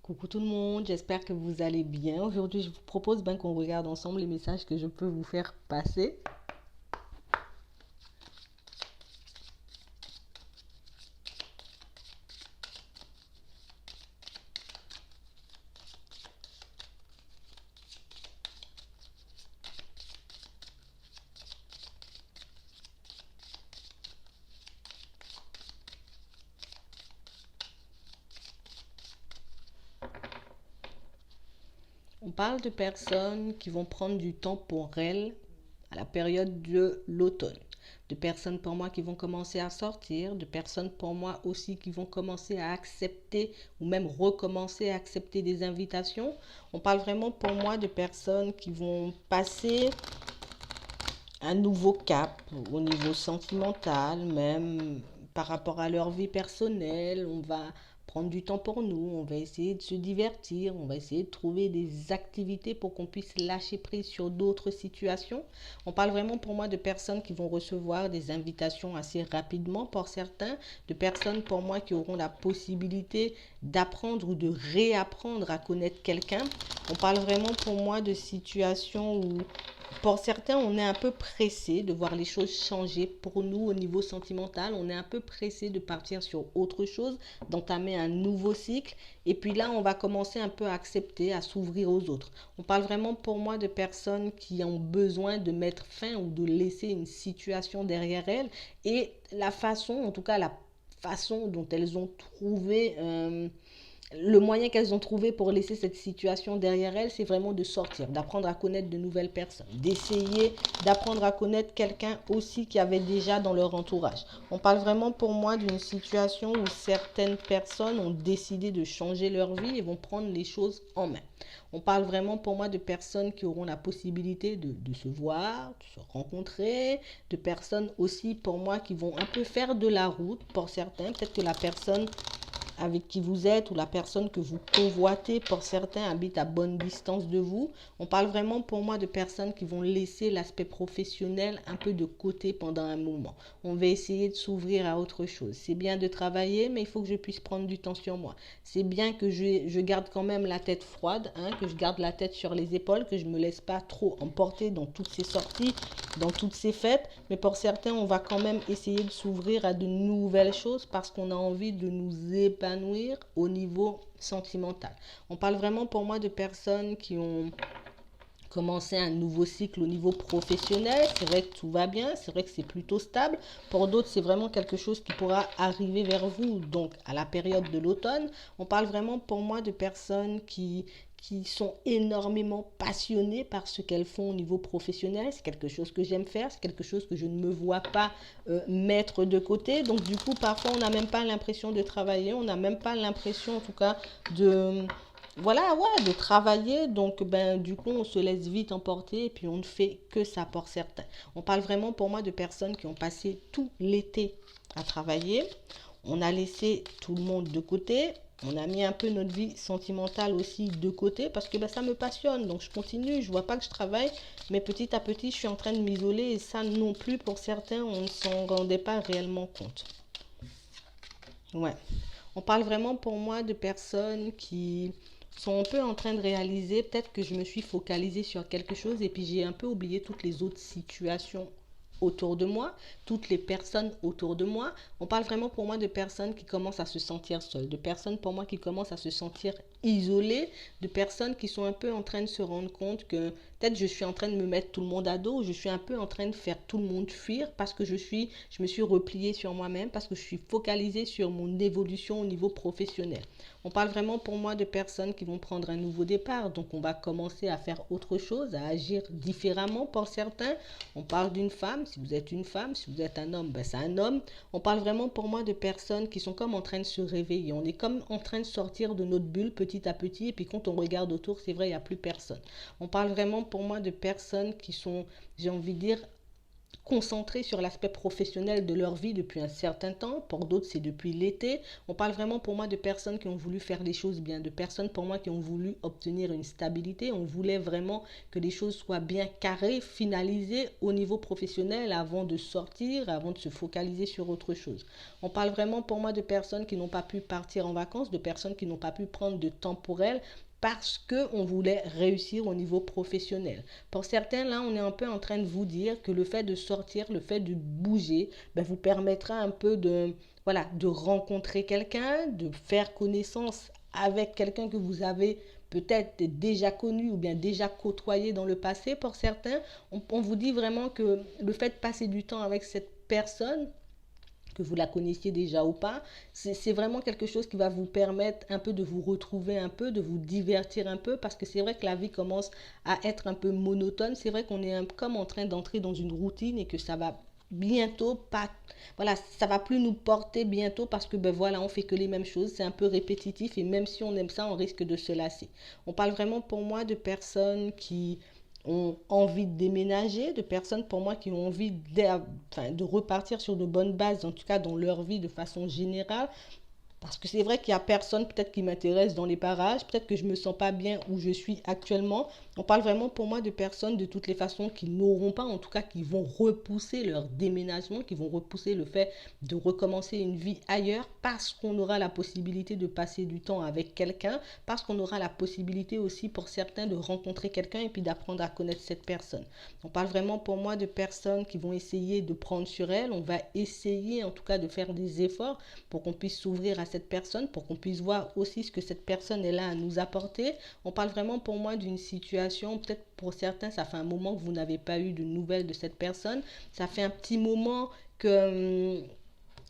Coucou tout le monde, j'espère que vous allez bien. Aujourd'hui, je vous propose qu'on regarde ensemble les messages que je peux vous faire passer. On parle de personnes qui vont prendre du temps pour elles à la période de l'automne. De personnes pour moi qui vont commencer à sortir, de personnes pour moi aussi qui vont commencer à accepter ou même recommencer à accepter des invitations. On parle vraiment pour moi de personnes qui vont passer un nouveau cap au niveau sentimental, même par rapport à leur vie personnelle. On va prendre du temps pour nous, on va essayer de se divertir, on va essayer de trouver des activités pour qu'on puisse lâcher prise sur d'autres situations. On parle vraiment pour moi de personnes qui vont recevoir des invitations assez rapidement pour certains, de personnes pour moi qui auront la possibilité d'apprendre ou de réapprendre à connaître quelqu'un. On parle vraiment pour moi de situations où pour certains, on est un peu pressé de voir les choses changer. Pour nous, au niveau sentimental, on est un peu pressé de partir sur autre chose, d'entamer un nouveau cycle. Et puis là, on va commencer un peu à accepter, à s'ouvrir aux autres. On parle vraiment pour moi de personnes qui ont besoin de mettre fin ou de laisser une situation derrière elles. Et la façon, en tout cas la façon dont elles ont trouvé le moyen qu'elles ont trouvé pour laisser cette situation derrière elles, c'est vraiment de sortir, d'apprendre à connaître de nouvelles personnes, d'essayer d'apprendre à connaître quelqu'un aussi qui avait déjà dans leur entourage. On parle vraiment pour moi d'une situation où certaines personnes ont décidé de changer leur vie et vont prendre les choses en main. On parle vraiment pour moi de personnes qui auront la possibilité de se voir, de se rencontrer, de personnes aussi pour moi qui vont un peu faire de la route pour certains. Peut-être que la personne avec qui vous êtes ou la personne que vous convoitez pour certains habite à bonne distance de vous. On parle vraiment pour moi de personnes qui vont laisser l'aspect professionnel un peu de côté pendant un moment. On va essayer de s'ouvrir à autre chose. C'est bien de travailler, mais il faut que je puisse prendre du temps sur moi. C'est bien que je garde quand même la tête froide, que je garde la tête sur les épaules, que je ne me laisse pas trop emporter dans toutes ces sorties, dans toutes ces fêtes. Mais pour certains, on va quand même essayer de s'ouvrir à de nouvelles choses parce qu'on a envie de nous épanouir au niveau sentimental. On parle vraiment pour moi de personnes qui ont commencé un nouveau cycle au niveau professionnel. C'est vrai que tout va bien, c'est vrai que c'est plutôt stable. Pour d'autres, c'est vraiment quelque chose qui pourra arriver vers vous, donc à la période de l'automne. On parle vraiment pour moi de personnes qui sont énormément passionnées par ce qu'elles font au niveau professionnel. C'est quelque chose que j'aime faire, c'est quelque chose que je ne me vois pas mettre de côté. Donc du coup, parfois, on n'a même pas l'impression de travailler, on n'a même pas l'impression en tout cas de voilà, ouais, de travailler. Donc, du coup, on se laisse vite emporter et puis on ne fait que ça pour certains. On parle vraiment pour moi de personnes qui ont passé tout l'été à travailler. On a laissé tout le monde de côté. On a mis un peu notre vie sentimentale aussi de côté parce que ça me passionne. Donc, je continue. Je vois pas que je travaille, mais petit à petit, je suis en train de m'isoler et ça non plus, pour certains, on ne s'en rendait pas réellement compte. Ouais. On parle vraiment pour moi de personnes qui sont un peu en train de réaliser, peut-être que je me suis focalisée sur quelque chose et puis j'ai un peu oublié toutes les autres situations autour de moi, toutes les personnes autour de moi. On parle vraiment pour moi de personnes qui commencent à se sentir seules, de personnes pour moi qui commencent à se sentir isolées, de personnes qui sont un peu en train de se rendre compte que peut-être je suis en train de me mettre tout le monde à dos, je suis un peu en train de faire tout le monde fuir parce que je me suis repliée sur moi-même, parce que je suis focalisée sur mon évolution au niveau professionnel. On parle vraiment pour moi de personnes qui vont prendre un nouveau départ, donc on va commencer à faire autre chose, à agir différemment pour certains. On parle d'une femme, si vous êtes une femme, si vous êtes un homme, c'est un homme. On parle vraiment pour moi de personnes qui sont comme en train de se réveiller. On est comme en train de sortir de notre bulle petit à petit et puis quand on regarde autour, c'est vrai, il n'y a plus personne. On parle vraiment pour moi de personnes qui sont, j'ai envie de dire, concentrés sur l'aspect professionnel de leur vie depuis un certain temps. Pour d'autres, c'est depuis l'été. On parle vraiment pour moi de personnes qui ont voulu faire les choses bien, de personnes pour moi qui ont voulu obtenir une stabilité. On voulait vraiment que les choses soient bien carrées, finalisées au niveau professionnel avant de sortir, avant de se focaliser sur autre chose. On parle vraiment pour moi de personnes qui n'ont pas pu partir en vacances, de personnes qui n'ont pas pu prendre de temps pour elles, parce qu'on voulait réussir au niveau professionnel. Pour certains, là, on est un peu en train de vous dire que le fait de sortir, le fait de bouger, ben, vous permettra un peu de, voilà, de rencontrer quelqu'un, de faire connaissance avec quelqu'un que vous avez peut-être déjà connu ou bien déjà côtoyé dans le passé. Pour certains, on vous dit vraiment que le fait de passer du temps avec cette personne, que vous la connaissiez déjà ou pas, c'est vraiment quelque chose qui va vous permettre un peu de vous retrouver un peu, de vous divertir un peu, parce que c'est vrai que la vie commence à être un peu monotone. C'est vrai qu'on est comme en train d'entrer dans une routine et que ça va bientôt pas, voilà, ça va plus nous porter bientôt, parce que ben voilà, on fait que les mêmes choses, c'est un peu répétitif, et même si on aime ça, on risque de se lasser. On parle vraiment pour moi de personnes qui ont envie de déménager, de personnes pour moi qui ont envie enfin, de repartir sur de bonnes bases, en tout cas dans leur vie de façon générale, parce que c'est vrai qu'il y a personne peut-être qui m'intéresse dans les parages, peut-être que je me sens pas bien où je suis actuellement. On parle vraiment pour moi de personnes de toutes les façons qui n'auront pas, en tout cas qui vont repousser leur déménagement, qui vont repousser le fait de recommencer une vie ailleurs, parce qu'on aura la possibilité de passer du temps avec quelqu'un, parce qu'on aura la possibilité aussi pour certains de rencontrer quelqu'un et puis d'apprendre à connaître cette personne. On parle vraiment pour moi de personnes qui vont essayer de prendre sur elles, on va essayer en tout cas de faire des efforts pour qu'on puisse s'ouvrir à cette personne, pour qu'on puisse voir aussi ce que cette personne est là à nous apporter. On parle vraiment pour moi d'une situation, peut-être pour certains, ça fait un moment que vous n'avez pas eu de nouvelles de cette personne, ça fait un petit moment que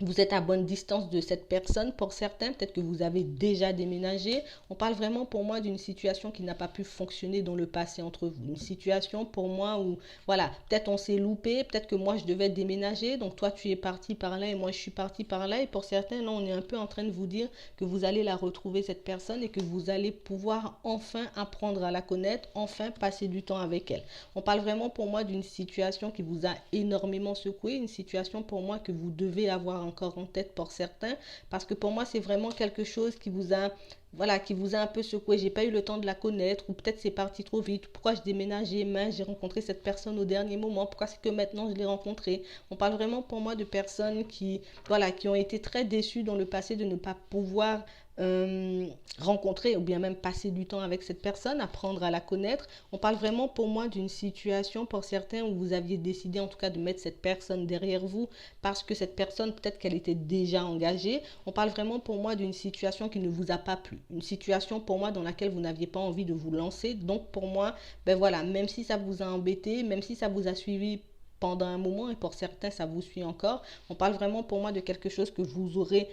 vous êtes à bonne distance de cette personne. Pour certains, peut-être que vous avez déjà déménagé. On parle vraiment pour moi d'une situation qui n'a pas pu fonctionner dans le passé entre vous. Une situation pour moi où, voilà, peut-être on s'est loupé, peut-être que moi je devais déménager, donc toi tu es parti par là et moi je suis parti par là. Et pour certains, là, on est un peu en train de vous dire que vous allez la retrouver, cette personne, et que vous allez pouvoir enfin apprendre à la connaître, enfin passer du temps avec elle. On parle vraiment pour moi d'une situation qui vous a énormément secoué, une situation pour moi que vous devez avoir encore en tête pour certains, parce que pour moi c'est vraiment quelque chose qui vous a, voilà, qui vous a un peu secoué. J'ai pas eu le temps de la connaître, ou peut-être c'est parti trop vite. Pourquoi je déménageais, mais j'ai rencontré cette personne au dernier moment, pourquoi c'est que maintenant je l'ai rencontrée. On parle vraiment pour moi de personnes qui, voilà, qui ont été très déçues dans le passé de ne pas pouvoir rencontrer ou bien même passer du temps avec cette personne, apprendre à la connaître. On parle vraiment pour moi d'une situation pour certains où vous aviez décidé en tout cas de mettre cette personne derrière vous, parce que cette personne peut-être qu'elle était déjà engagée. On parle vraiment pour moi d'une situation qui ne vous a pas plu, une situation pour moi dans laquelle vous n'aviez pas envie de vous lancer. Donc pour moi, ben voilà, même si ça vous a embêté, même si ça vous a suivi pendant un moment, et pour certains ça vous suit encore, on parle vraiment pour moi de quelque chose que vous aurez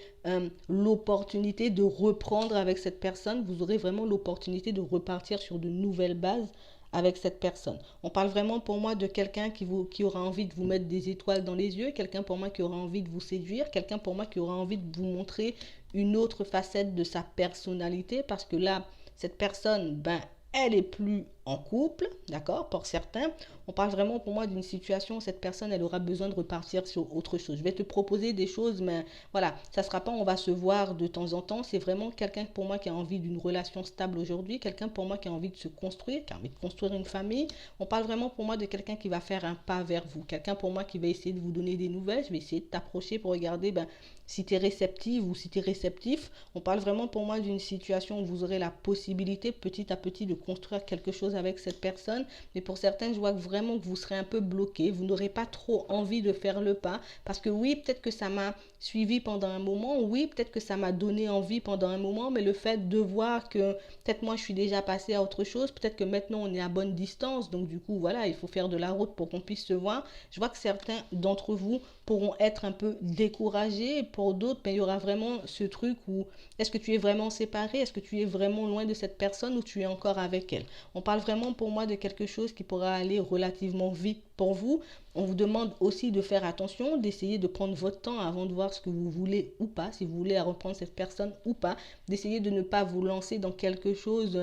l'opportunité de reprendre avec cette personne. Vous aurez vraiment l'opportunité de repartir sur de nouvelles bases avec cette personne. On parle vraiment pour moi de quelqu'un qui aura envie de vous mettre des étoiles dans les yeux, quelqu'un pour moi qui aura envie de vous séduire, quelqu'un pour moi qui aura envie de vous montrer une autre facette de sa personnalité, parce que là, cette personne, ben, elle est plus en couple, d'accord, pour certains. On parle vraiment pour moi d'une situation où cette personne, elle aura besoin de repartir sur autre chose. Je vais te proposer des choses, mais voilà, ça sera pas on va se voir de temps en temps. C'est vraiment quelqu'un pour moi qui a envie d'une relation stable aujourd'hui, quelqu'un pour moi qui a envie de se construire, qui a envie de construire une famille. On parle vraiment pour moi de quelqu'un qui va faire un pas vers vous, quelqu'un pour moi qui va essayer de vous donner des nouvelles. Je vais essayer de t'approcher pour regarder ben, si tu es réceptive ou si tu es réceptif. On parle vraiment pour moi d'une situation où vous aurez la possibilité petit à petit de construire quelque chose avec cette personne. Mais pour certains, je vois vraiment que vous serez un peu bloqué. Vous n'aurez pas trop envie de faire le pas. Parce que oui, peut-être que ça m'a suivi pendant un moment. Oui, peut-être que ça m'a donné envie pendant un moment. Mais le fait de voir que peut-être moi, je suis déjà passé à autre chose. Peut-être que maintenant, on est à bonne distance. Donc du coup, voilà, il faut faire de la route pour qu'on puisse se voir. Je vois que certains d'entre vous pourront être un peu découragés. Pour d'autres, mais il y aura vraiment ce truc où est-ce que tu es vraiment séparé? Est-ce que tu es vraiment loin de cette personne ou tu es encore avec elle? On parle vraiment pour moi de quelque chose qui pourra aller relativement vite pour vous. On vous demande aussi de faire attention, d'essayer de prendre votre temps avant de voir ce que vous voulez ou pas, si vous voulez reprendre cette personne ou pas, d'essayer de ne pas vous lancer dans quelque chose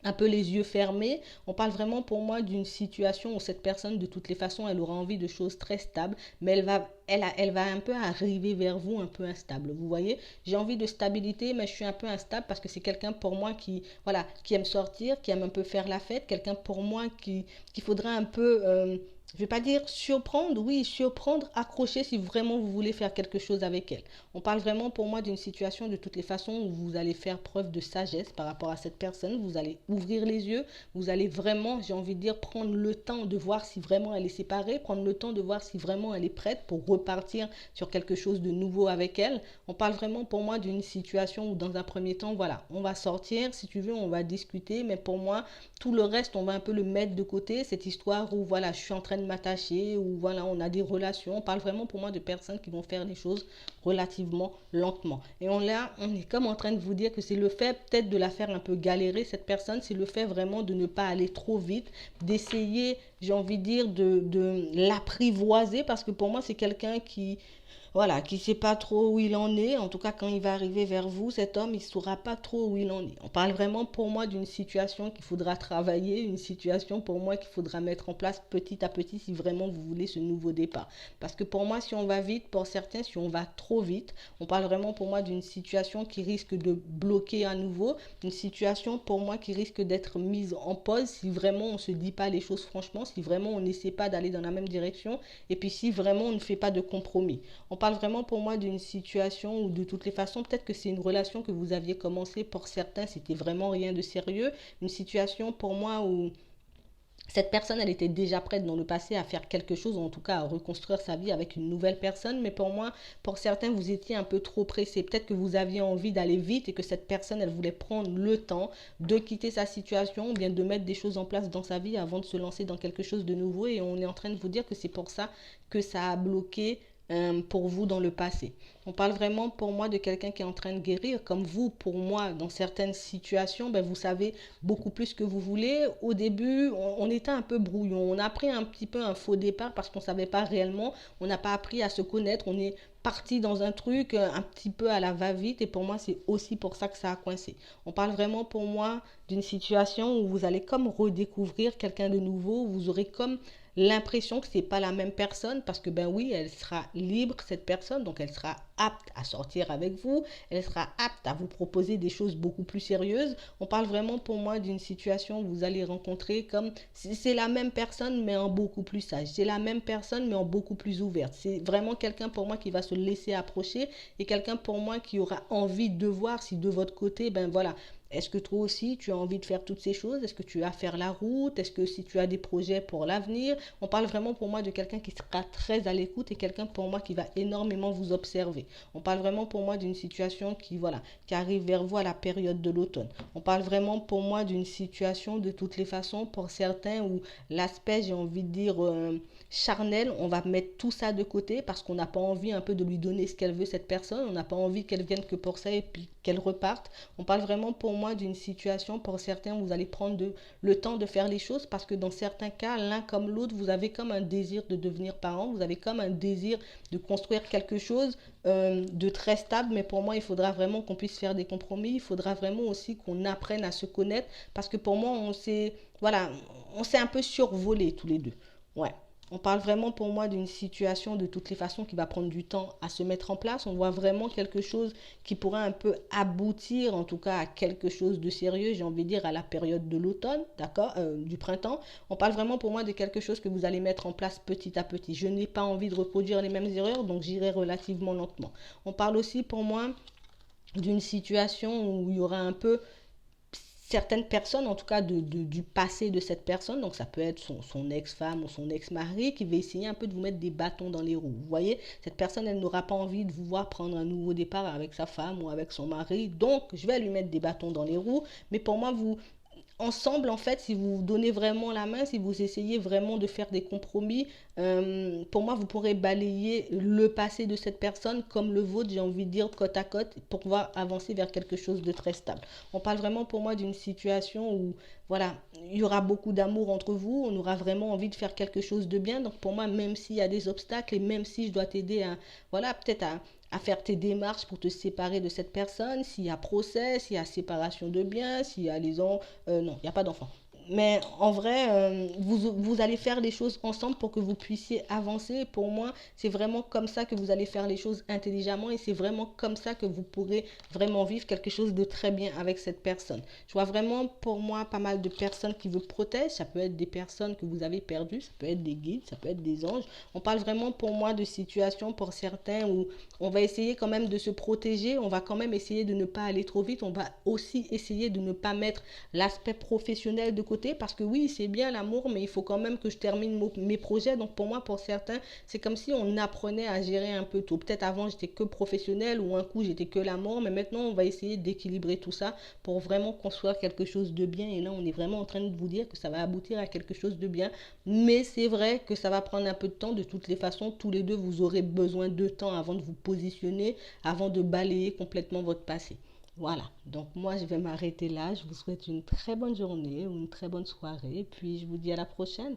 un peu les yeux fermés. On parle vraiment pour moi d'une situation où cette personne, de toutes les façons, elle aura envie de choses très stables, mais elle va un peu arriver vers vous un peu instable. Vous voyez, j'ai envie de stabilité, mais je suis un peu instable parce que c'est quelqu'un pour moi qui, voilà, qui aime sortir, qui aime un peu faire la fête, quelqu'un pour moi qui faudra un peu, je vais pas dire surprendre, oui, surprendre, accrocher si vraiment vous voulez faire quelque chose avec elle. On parle vraiment pour moi d'une situation de toutes les façons où vous allez faire preuve de sagesse par rapport à cette personne, vous allez ouvrir les yeux, vous allez vraiment, j'ai envie de dire, prendre le temps de voir si vraiment elle est séparée, prendre le temps de voir si vraiment elle est prête pour repartir sur quelque chose de nouveau avec elle. On parle vraiment pour moi d'une situation où dans un premier temps, voilà, on va sortir, si tu veux, on va discuter, mais pour moi, tout le reste, on va un peu le mettre de côté, cette histoire où, voilà, je suis en train de m'attacher, où, voilà, on a des relations. On parle vraiment pour moi de personnes qui vont faire les choses relativement lentement. Et on est comme en train de vous dire que c'est le fait peut-être de la faire un peu galérer, cette personne, c'est le fait vraiment de ne pas aller trop vite, d'essayer, j'ai envie de dire, de l'apprivoiser, parce que pour moi, c'est quelqu'un qui, voilà, qui ne sait pas trop où il en est. En tout cas, quand il va arriver vers vous, cet homme, il ne saura pas trop où il en est. On parle vraiment pour moi d'une situation qu'il faudra travailler, une situation pour moi qu'il faudra mettre en place petit à petit si vraiment vous voulez ce nouveau départ. Parce que pour moi, si on va vite, pour certains, si on va trop vite, on parle vraiment pour moi d'une situation qui risque de bloquer à nouveau, une situation pour moi qui risque d'être mise en pause si vraiment on ne se dit pas les choses franchement, si vraiment on n'essaie pas d'aller dans la même direction et puis si vraiment on ne fait pas de compromis. On parle vraiment pour moi d'une situation où de toutes les façons, peut-être que c'est une relation que vous aviez commencé, pour certains, c'était vraiment rien de sérieux. Une situation pour moi où cette personne, elle était déjà prête dans le passé à faire quelque chose, ou en tout cas à reconstruire sa vie avec une nouvelle personne. Mais pour moi, pour certains, vous étiez un peu trop pressé. Peut-être que vous aviez envie d'aller vite et que cette personne, elle voulait prendre le temps de quitter sa situation ou bien de mettre des choses en place dans sa vie avant de se lancer dans quelque chose de nouveau. Et on est en train de vous dire que c'est pour ça que ça a bloqué pour vous dans le passé. On parle vraiment pour moi de quelqu'un qui est en train de guérir, comme vous, pour moi, dans certaines situations, ben, vous savez beaucoup plus que vous voulez. Au début, on était un peu brouillon, on a pris un petit peu un faux départ parce qu'on ne savait pas réellement, on n'a pas appris à se connaître, on est parti dans un truc un petit peu à la va-vite et pour moi c'est aussi pour ça que ça a coincé. On parle vraiment pour moi d'une situation où vous allez comme redécouvrir quelqu'un de nouveau, vous aurez comme l'impression que c'est pas la même personne parce que ben oui, elle sera libre cette personne, donc elle sera apte à sortir avec vous, elle sera apte à vous proposer des choses beaucoup plus sérieuses. On parle vraiment pour moi d'une situation où vous allez rencontrer comme c'est la même personne mais en beaucoup plus sage, c'est la même personne mais en beaucoup plus ouverte. C'est vraiment quelqu'un pour moi qui va se laisser approcher et quelqu'un pour moi qui aura envie de voir si de votre côté, ben voilà, est-ce que toi aussi tu as envie de faire toutes ces choses? Est-ce que tu vas faire la route? Est-ce que si tu as des projets pour l'avenir? On parle vraiment pour moi de quelqu'un qui sera très à l'écoute et quelqu'un pour moi qui va énormément vous observer. On parle vraiment pour moi d'une situation qui, voilà, qui arrive vers vous à la période de l'automne. On parle vraiment pour moi d'une situation de toutes les façons pour certains où l'aspect, j'ai envie de dire, charnel, on va mettre tout ça de côté parce qu'on n'a pas envie un peu de lui donner ce qu'elle veut cette personne. On n'a pas envie qu'elle vienne que pour ça et puis qu'elle reparte. On parle vraiment pour moi d'une situation, pour certains, vous allez prendre le temps de faire les choses parce que dans certains cas, l'un comme l'autre, vous avez comme un désir de devenir parent, vous avez comme un désir de construire quelque chose de très stable, mais pour moi, il faudra vraiment qu'on puisse faire des compromis, il faudra vraiment aussi qu'on apprenne à se connaître parce que pour moi, voilà, on s'est un peu survolé tous les deux. Ouais. On parle vraiment pour moi d'une situation de toutes les façons qui va prendre du temps à se mettre en place. On voit vraiment quelque chose qui pourrait un peu aboutir, en tout cas à quelque chose de sérieux, j'ai envie de dire à la période de l'automne, d'accord, du printemps. On parle vraiment pour moi de quelque chose que vous allez mettre en place petit à petit. Je n'ai pas envie de reproduire les mêmes erreurs, donc j'irai relativement lentement. On parle aussi pour moi d'une situation où il y aura un peu certaines personnes, en tout cas du passé de cette personne, donc ça peut être son ex-femme ou son ex-mari, qui va essayer un peu de vous mettre des bâtons dans les roues. Vous voyez, cette personne, elle n'aura pas envie de vous voir prendre un nouveau départ avec sa femme ou avec son mari, donc je vais lui mettre des bâtons dans les roues, mais pour moi, ensemble, en fait, si vous vous donnez vraiment la main, si vous essayez vraiment de faire des compromis, pour moi, vous pourrez balayer le passé de cette personne comme le vôtre, j'ai envie de dire, côte à côte, pour pouvoir avancer vers quelque chose de très stable. On parle vraiment pour moi d'une situation où, voilà, il y aura beaucoup d'amour entre vous, on aura vraiment envie de faire quelque chose de bien. Donc pour moi, même s'il y a des obstacles et même si je dois t'aider à, voilà, peut-être à faire tes démarches pour te séparer de cette personne, s'il y a procès, s'il y a séparation de biens, s'il y a les enfants. Non, il n'y a pas d'enfants. Mais en vrai, vous allez faire les choses ensemble pour que vous puissiez avancer. Pour moi, c'est vraiment comme ça que vous allez faire les choses intelligemment et c'est vraiment comme ça que vous pourrez vraiment vivre quelque chose de très bien avec cette personne. Je vois vraiment pour moi pas mal de personnes qui vous protègent. Ça peut être des personnes que vous avez perdues, ça peut être des guides, ça peut être des anges. On parle vraiment pour moi de situations pour certains où on va essayer quand même de se protéger, on va quand même essayer de ne pas aller trop vite, on va aussi essayer de ne pas mettre l'aspect professionnel de côté parce que oui, c'est bien l'amour, mais il faut quand même que je termine mes projets. Donc pour moi, pour certains, c'est comme si on apprenait à gérer un peu tout. Peut-être avant, j'étais que professionnel ou un coup, j'étais que l'amour, mais maintenant, on va essayer d'équilibrer tout ça pour vraiment construire quelque chose de bien. Et là, on est vraiment en train de vous dire que ça va aboutir à quelque chose de bien. Mais c'est vrai que ça va prendre un peu de temps. De toutes les façons, tous les deux, vous aurez besoin de temps avant de vous positionner, avant de balayer complètement votre passé. Voilà, donc moi je vais m'arrêter là. Je vous souhaite une très bonne journée ou une très bonne soirée. Puis je vous dis à la prochaine.